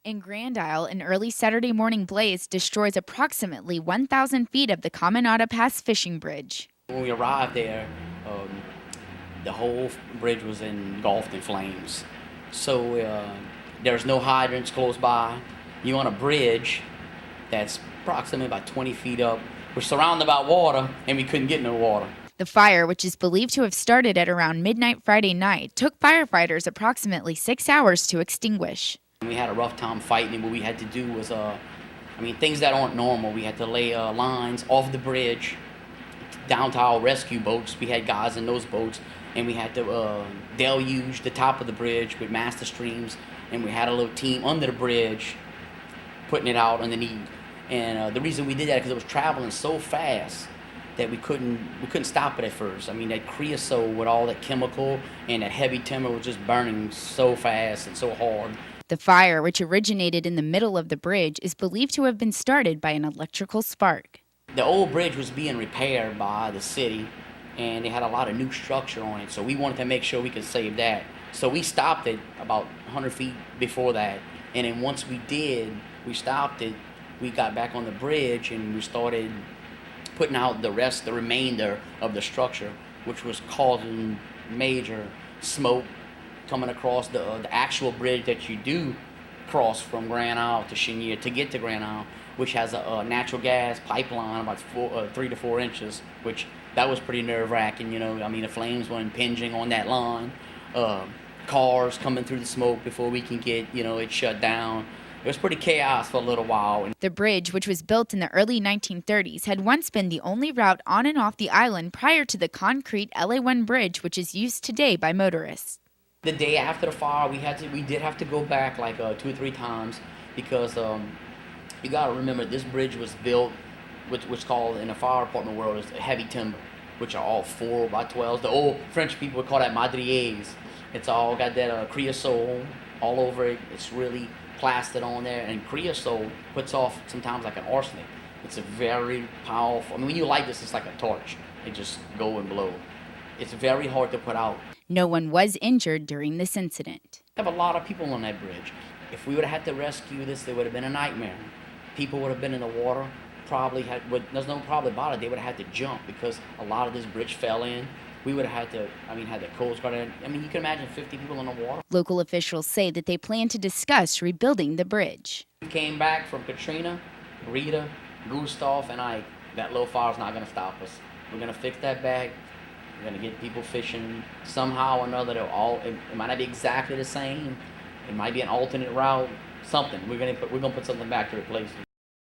In Grand Isle, an early Saturday morning blaze destroys approximately 1,000 feet of the Caminada Pass fishing bridge. When we arrived there, um, the whole bridge was engulfed in flames. So there's no hydrants close by. You're on a bridge that's approximately about 20 feet up. We're surrounded by water, and we couldn't get no water. The fire, which is believed to have started at around midnight Friday night, took firefighters approximately 6 hours to extinguish. We had a rough time fighting it. What we had to do was, things that aren't normal. We had to lay lines off the bridge down to our rescue boats. We had guys in those boats, and we had to deluge the top of the bridge with master streams, and we had a little team under the bridge putting it out underneath. And the reason we did that is because it was traveling so fast that we couldn't stop it at first. I mean, that creosote with all that chemical and that heavy timber was just burning so fast and so hard. The fire, which originated in the middle of the bridge, is believed to have been started by an electrical spark. The old bridge was being repaired by the city, and they had a lot of new structure on it, so we wanted to make sure we could save that. So we stopped it about 100 feet before that, and then once we did, we stopped it, we got back on the bridge, and we started putting out the remainder of the structure, which was causing major smoke coming across the actual bridge that you do cross from Grand Isle to Chenier to get to Grand Isle, which has a natural gas pipeline about 3 to 4 inches, which that was pretty nerve-wracking, the flames were impinging on that line, cars coming through the smoke before we can get, it shut down. It was pretty chaos for a little while. The bridge, which was built in the early 1930s, had once been the only route on and off the island prior to the concrete LA1 bridge, which is used today by motorists. The day after the fire, we did have to go back like 2 or 3 times because you got to remember this bridge was built, what's called in the fire department world is heavy timber, which are all 4x12s. The old French people would call that madriers. It's all got that creosote all over it. It's really plastered on there, and creosote puts off sometimes like an arsenic. It's a very powerful. When you light this, it's like a torch. It just go and blow. It's very hard to put out. No one was injured during this incident. We have a lot of people on that bridge. If we would have had to rescue this, it would have been a nightmare. People would have been in the water. There's no problem about it. They would have had to jump because a lot of this bridge fell in. We would have had to, had the Coast Guard in. You can imagine 50 people in the water. Local officials say that they plan to discuss rebuilding the bridge. We came back from Katrina, Rita, Gustav, and Ike. That little fire's not going to stop us. We're going to fix that back. We're going to get people fishing somehow or another. It might not be exactly the same. It might be an alternate route, something. We're going to put something back to replace it.